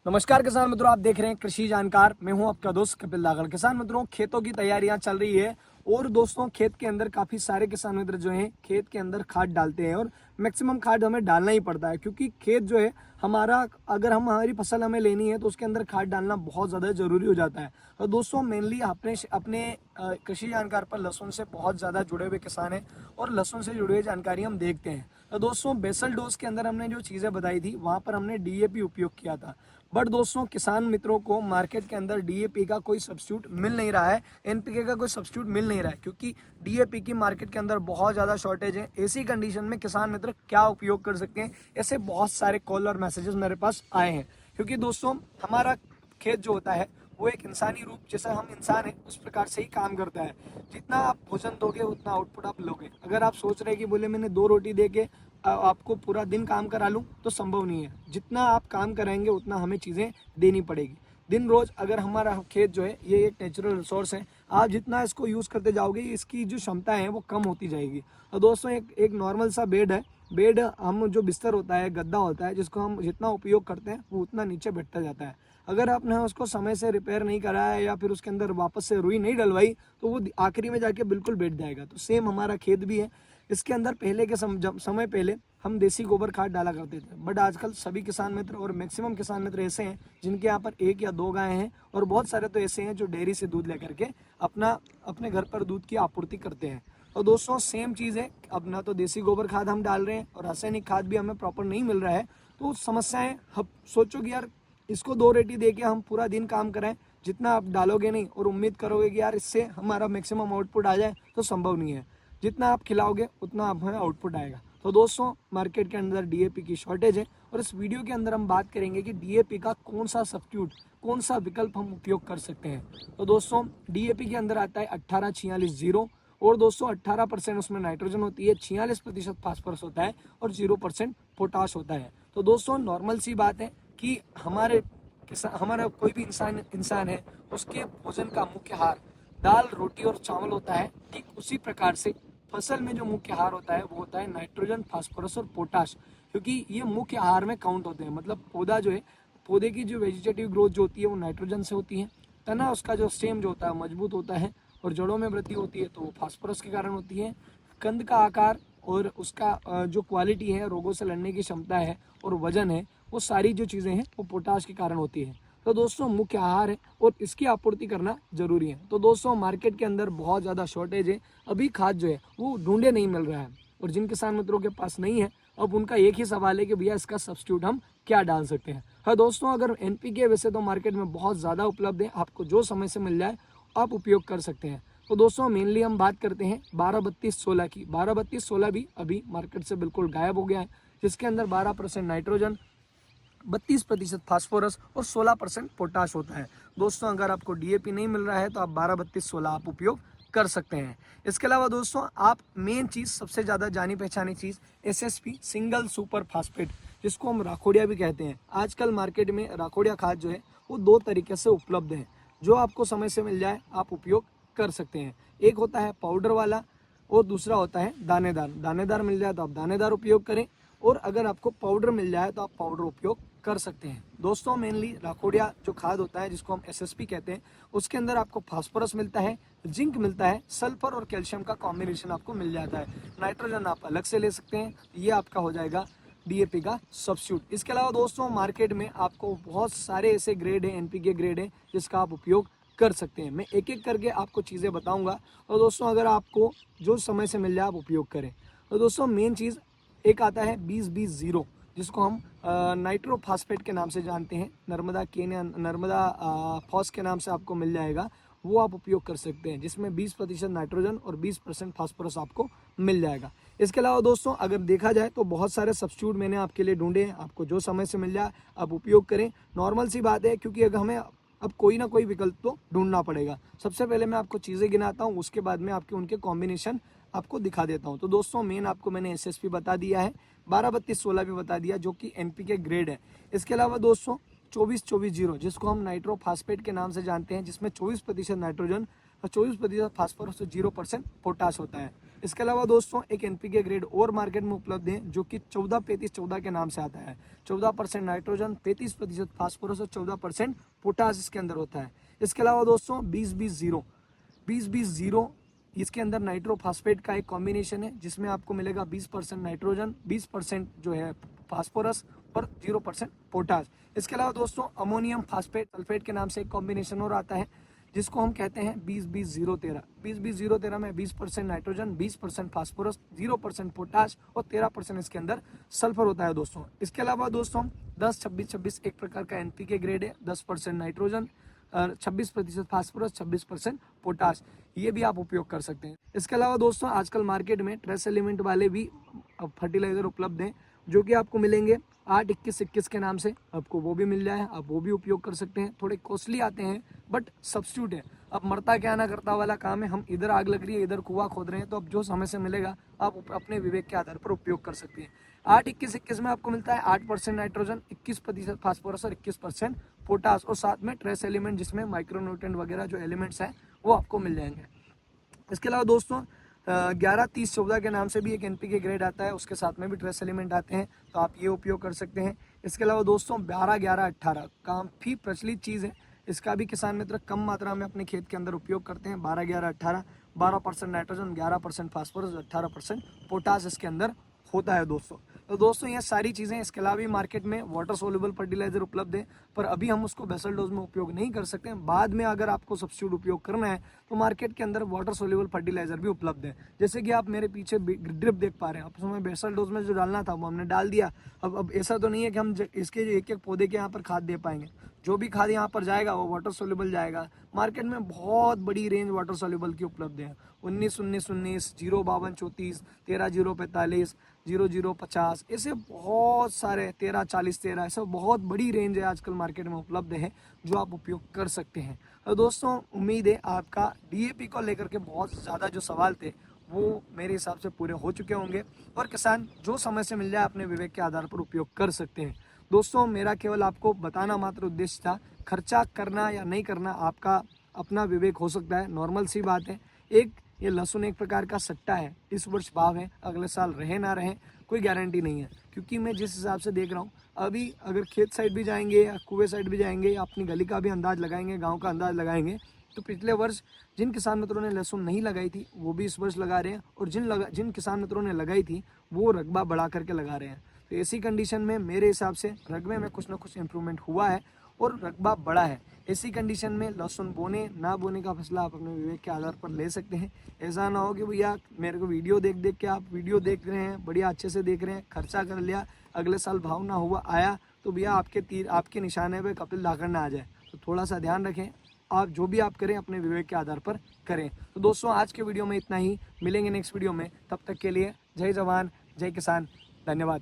नमस्कार किसान मित्रों, आप देख रहे हैं कृषि जानकार। मैं हूं आपका दोस्त कपिल दागड़। किसान मित्रों, खेतों की तैयारियां चल रही है और दोस्तों खेत के अंदर काफी सारे किसान मित्र जो हैं खेत के अंदर खाद डालते हैं और मैक्सिमम खाद हमें डालना ही पड़ता है, क्योंकि खेत जो है हमारा, अगर हमारी फसल हमें लेनी है तो उसके अंदर खाद डालना बहुत ज़्यादा जरूरी हो जाता है। तो दोस्तों मेनली अपने अपने कृषि जानकार पर लहसुन से बहुत ज़्यादा जुड़े हुए किसान हैं और लहसुन से जुड़ी हुई जानकारी हम देखते हैं। तो दोस्तों बेसल डोज के अंदर हमने जो चीज़ें बताई थी वहाँ पर हमने डीएपी उपयोग किया था। बट दोस्तों किसान मित्रों को मार्केट के अंदर डीएपी का कोई सब्स्टिट्यूट मिल नहीं रहा है, एनपीके का कोई सब्स्टिट्यूट मिल नहीं रहा है, क्योंकि डीएपी की मार्केट के अंदर बहुत ज़्यादा शॉर्टेज है। ऐसी कंडीशन में किसान मित्र क्या उपयोग कर सकते हैं, ऐसे बहुत सारे कॉल और मैसेजेस मेरे पास आए हैं। क्योंकि दोस्तों हमारा खेत जो होता है वो एक इंसानी रूप, जैसा हम इंसान हैं उस प्रकार से ही काम करता है। जितना आप भोजन दोगे उतना आउटपुट आप लोगे। अगर आप सोच रहे हैं कि बोले मैंने 2 रोटी दे के आपको पूरा दिन काम करा लूँ, तो संभव नहीं है। जितना आप काम कराएंगे उतना हमें चीज़ें देनी पड़ेगी। दिन रोज अगर हमारा खेत जो है ये एक नेचुरल रिसोर्स है, आप जितना इसको यूज़ करते जाओगे इसकी जो क्षमता है वो कम होती जाएगी। तो दोस्तों एक एक नॉर्मल सा बेड है। बेड हम जो बिस्तर होता है, गद्दा होता है, जिसको हम जितना उपयोग करते हैं वो उतना नीचे बैठता जाता है। अगर आपने उसको समय से रिपेयर नहीं कराया या फिर उसके अंदर वापस से रुई नहीं डलवाई तो वो आखिरी में जाके बिल्कुल बैठ जाएगा। तो सेम हमारा खेत भी है। इसके अंदर पहले के समय पहले हम देसी गोबर खाद डाला करते थे, बट आजकल सभी किसान मित्र और मैक्सिमम किसान मित्र ऐसे हैं जिनके यहाँ पर 1 या 2 गायें हैं, और बहुत सारे तो ऐसे हैं जो डेयरी से दूध लेकर के अपने घर पर दूध की आपूर्ति करते हैं। और दोस्तों सेम चीज़ है, अब ना तो देसी गोबर खाद हम डाल रहे हैं और रासायनिक खाद भी हमें प्रॉपर नहीं मिल रहा है। तो समस्याएं, हम सोचो कि यार इसको 2 रोटी दे के हम पूरा दिन काम करें, जितना आप डालोगे नहीं और उम्मीद करोगे कि यार इससे हमारा मैक्सिमम आउटपुट आ जाए, तो संभव नहीं है। जितना आप खिलाओगे उतना आप हमें आउटपुट आएगा। तो दोस्तों मार्केट के अंदर डीएपी की शॉर्टेज है और इस वीडियो के अंदर हम बात करेंगे कि डीएपी का कौन सा सब्स्टिट्यूट, कौन सा विकल्प हम उपयोग कर सकते हैं। तो दोस्तों डीएपी के अंदर आता है 18-46-0, और दोस्तों 18% उसमें नाइट्रोजन होती है, 46% फास्फोरस होता है और 0% पोटाश होता है। तो दोस्तों नॉर्मल सी बात है कि हमारा कोई भी इंसान है, उसके भोजन का मुख्य आहार दाल, रोटी और चावल होता है। ठीक उसी प्रकार से फसल में जो मुख्य आहार होता है वो होता है नाइट्रोजन, फास्फोरस और पोटाश, क्योंकि ये मुख्य आहार में काउंट होते हैं। मतलब पौधा जो है, पौधे की जो वेजिटेटिव ग्रोथ जो होती है वो नाइट्रोजन से होती है। तना उसका जो स्टेम जो होता है मजबूत होता है, और जड़ों में वृद्धि होती है तो वो फास्फोरस के कारण होती है। कंद का आकार और उसका जो क्वालिटी है, रोगों से लड़ने की क्षमता है और वजन है, वो सारी जो चीज़ें हैं वो पोटाश के कारण होती है। तो दोस्तों मुख्य आहार है और इसकी आपूर्ति करना जरूरी है। तो दोस्तों मार्केट के अंदर बहुत ज़्यादा शॉर्टेज है, अभी खाद जो है वो ढूंढे नहीं मिल रहा है, और जिन किसान मित्रों के पास नहीं है अब उनका एक ही सवाल है कि भैया इसका सब्स्टिट्यूट हम क्या डाल सकते हैं। हाँ दोस्तों, अगर एनपीके वैसे तो मार्केट में बहुत ज़्यादा उपलब्ध है, आपको जो समय से मिल जाए आप उपयोग कर सकते हैं। तो दोस्तों मेनली हम बात करते हैं 12-32-16 की। 12-32-16 भी अभी मार्केट से बिल्कुल गायब हो गया है, जिसके अंदर 12% नाइट्रोजन, 32% फास्फोरस और 16% पोटाश होता है। दोस्तों अगर आपको डीएपी नहीं मिल रहा है तो आप 12-32-16 आप उपयोग कर सकते हैं। इसके अलावा दोस्तों आप मेन चीज़, सबसे ज़्यादा जानी पहचानी चीज़ एसएसपी, सिंगल सुपर फास्फेट, जिसको हम राखोडिया भी कहते हैं। आजकल मार्केट में राखोडिया खाद जो है वो 2 तरीके से उपलब्ध है, जो आपको समय से मिल जाए आप उपयोग कर सकते हैं। एक होता है पाउडर वाला और दूसरा होता है दानेदार। दानेदार मिल जाए तो आप दानेदार उपयोग करें, और अगर आपको पाउडर मिल जाए तो आप पाउडर उपयोग कर सकते हैं। दोस्तों मेनली राखोडिया जो खाद होता है, जिसको हम एसएसपी कहते हैं, उसके अंदर आपको फास्फोरस मिलता है, जिंक मिलता है, सल्फर और कैल्शियम का कॉम्बिनेशन आपको मिल जाता है। नाइट्रोजन आप अलग से ले सकते हैं, ये आपका हो जाएगा डीएपी का सब्स्टिट्यूट। इसके अलावा दोस्तों मार्केट में आपको बहुत सारे ऐसे ग्रेड हैं, एनपीके ग्रेड है, जिसका आप उपयोग कर सकते हैं। मैं एक एक करके आपको चीज़ें बताऊंगा, और दोस्तों अगर आपको जो समय से मिल जाए आप उपयोग करें। तो दोस्तों मेन चीज़ एक आता है 20-20-0, जिसको हम नाइट्रो फास्फेट के नाम से जानते हैं। नर्मदा केन या नर्मदा फॉस के नाम से आपको मिल जाएगा, वो आप उपयोग कर सकते हैं, जिसमें 20% नाइट्रोजन और 20% फास्फोरस आपको मिल जाएगा। इसके अलावा दोस्तों अगर देखा जाए तो बहुत सारे सब्स्टिट्यूट मैंने आपके लिए ढूंढे हैं, आपको जो समय से मिल जाए आप उपयोग करें। नॉर्मल सी बात है, क्योंकि अगर हमें अब कोई ना कोई विकल्प तो ढूंढना पड़ेगा। सबसे पहले मैं आपको चीज़ें गिनाता हूँ, उसके बाद में आपके उनके कॉम्बिनेशन आपको दिखा देता हूँ। तो दोस्तों मेन आपको मैंने एसएसपी बता दिया है, 12-32-16 भी बता दिया जो कि एनपीके ग्रेड है। इसके अलावा दोस्तों 24-24-0, जिसको हम नाइट्रो फास्फेट के नाम से जानते हैं, जिसमें 24% नाइट्रोजन और 24% फास्फोरस और 0% पोटाश होता है। इसके अलावा दोस्तों एक एनपीके ग्रेड और मार्केट में उपलब्ध है जो कि 14-35-14 के नाम से आता है। 14% नाइट्रोजन, 33% फास्फोरस और 14% पोटास इसके अंदर होता है। इसके अलावा दोस्तों 20-20-0 इसके अंदर नाइट्रोफास्फेट का एक कॉम्बिनेशन है जिसमें आपको मिलेगा 20% नाइट्रोजन, 20% जो है फास्फोरस और 0% पोटास। इसके अलावा दोस्तों अमोनियम फास्फेट सल्फेट के नाम से एक कॉम्बिनेशन और आता है जिसको हम कहते हैं 20-20-0-13। 20-20-0-13 में 20% नाइट्रोजन, 20% फास्फोरस, 0% पोटाश और 13% इसके अंदर सल्फर होता है दोस्तों। इसके अलावा दोस्तों 10-26-26 एक प्रकार का एनपीके ग्रेड है। 10% नाइट्रोजन, 26% फास्फोरस, 26% पोटाश, ये भी आप उपयोग कर सकते हैं। इसके अलावा दोस्तों आजकल मार्केट में ट्रेस एलिमेंट वाले भी फर्टिलाइजर उपलब्ध हैं जो कि आपको मिलेंगे 8-21-21 के नाम से, आपको वो भी मिल जाए, आप वो भी उपयोग कर सकते हैं। थोड़े कॉस्टली आते हैं बट सब्स्टिट्यूट है। अब मरता क्या ना करता वाला काम है, हम इधर आग लग रही है इधर कुआं खोद रहे हैं, तो अब जो समय से मिलेगा आप अपने विवेक के आधार पर उपयोग कर सकते हैं। 8-21-21 में आपको मिलता है 8% नाइट्रोजन, 21% फास्फोरस और 21% पोटास और साथ में ट्रेस एलिमेंट जिसमें माइक्रोन्यूट्रेंट वगैरह जो एलिमेंट्स हैं वो आपको मिल जाएंगे। इसके अलावा दोस्तों 11-30-14 के नाम से भी एक एनपीके ग्रेड आता है, उसके साथ में भी ट्रेस एलिमेंट आते हैं, तो आप ये उपयोग कर सकते हैं। इसके अलावा दोस्तों 12-11-18 काफ़ी प्रचलित चीज़ है, इसका भी किसान मित्र कम मात्रा में अपने खेत के अंदर उपयोग करते हैं। 12-11-18 12% नाइट्रोजन, 11% फास्फोरस, 18% पोटास इसके अंदर होता है दोस्तों। तो दोस्तों ये सारी चीज़ें, इसके अलावा भी मार्केट में वाटर सोल्यूबल फर्टिलाइजर उपलब्ध है, पर अभी हम उसको बेसल डोज में उपयोग नहीं कर सकते हैं। बाद में अगर आपको सब्स्टिट्यूट उपयोग करना है तो मार्केट के अंदर वाटर सोल्यूबल फर्टिलाइजर भी उपलब्ध है। जैसे कि आप मेरे पीछे ड्रिप देख पा रहे हैं, आप उसमें बेसल डोज में जो डालना था वो हमने डाल दिया। अब ऐसा तो नहीं है कि हम इसके एक एक पौधे के यहाँ पर खाद दे पाएंगे, जो भी खाद यहाँ पर जाएगा वो वाटर सोल्यूबल जाएगा। मार्केट में बहुत बड़ी रेंज वाटर सोल्यूबल की उपलब्ध है। 19-19-19, 0-52-34, 13-0-45, 00-50, ऐसे बहुत सारे 13-40-13, ऐसे बहुत बड़ी रेंज है आजकल मार्केट में उपलब्ध है जो आप उपयोग कर सकते हैं। तो दोस्तों उम्मीद है आपका डीएपी को लेकर के बहुत ज़्यादा जो सवाल थे वो मेरे हिसाब से पूरे हो चुके होंगे और किसान जो समय से मिल जाए अपने विवेक के आधार पर उपयोग कर सकते हैं। दोस्तों मेरा केवल आपको बताना मात्र उद्देश्य था, खर्चा करना या नहीं करना आपका अपना विवेक हो सकता है, नॉर्मल सी बात है। ये लहसुन एक प्रकार का सट्टा है, इस वर्ष भाव है, अगले साल रहे ना रहे कोई गारंटी नहीं है। क्योंकि मैं जिस हिसाब से देख रहा हूँ अभी अगर खेत साइड भी जाएंगे या कुएं साइड भी जाएंगे या अपनी गली का भी अंदाज लगाएंगे, गाँव का अंदाज लगाएंगे, तो पिछले वर्ष जिन किसान मित्रों ने लहसुन नहीं लगाई थी वो भी इस वर्ष लगा रहे हैं और जिन किसान मित्रों ने लगाई थी वो रकबा बढ़ा करके लगा रहे हैं। तो ऐसी कंडीशन में मेरे हिसाब से रकबे में कुछ ना कुछ इम्प्रूवमेंट हुआ है और रकबा बढ़ा है। ऐसी कंडीशन में लहसुन बोने ना बोने का फैसला आप अपने विवेक के आधार पर ले सकते हैं। ऐसा ना हो कि भैया मेरे को वीडियो देख देख के आप वीडियो देख रहे हैं, बढ़िया अच्छे से देख रहे हैं, खर्चा कर लिया, अगले साल भाव ना हुआ आया तो भैया आपके निशाने पे कपिल धाकड़ ना आ जाए। तो थोड़ा सा ध्यान रखें, आप जो भी आप करें अपने विवेक के आधार पर करें। तो दोस्तों आज के वीडियो में इतना ही, मिलेंगे नेक्स्ट वीडियो में, तब तक के लिए जय जवान जय किसान, धन्यवाद।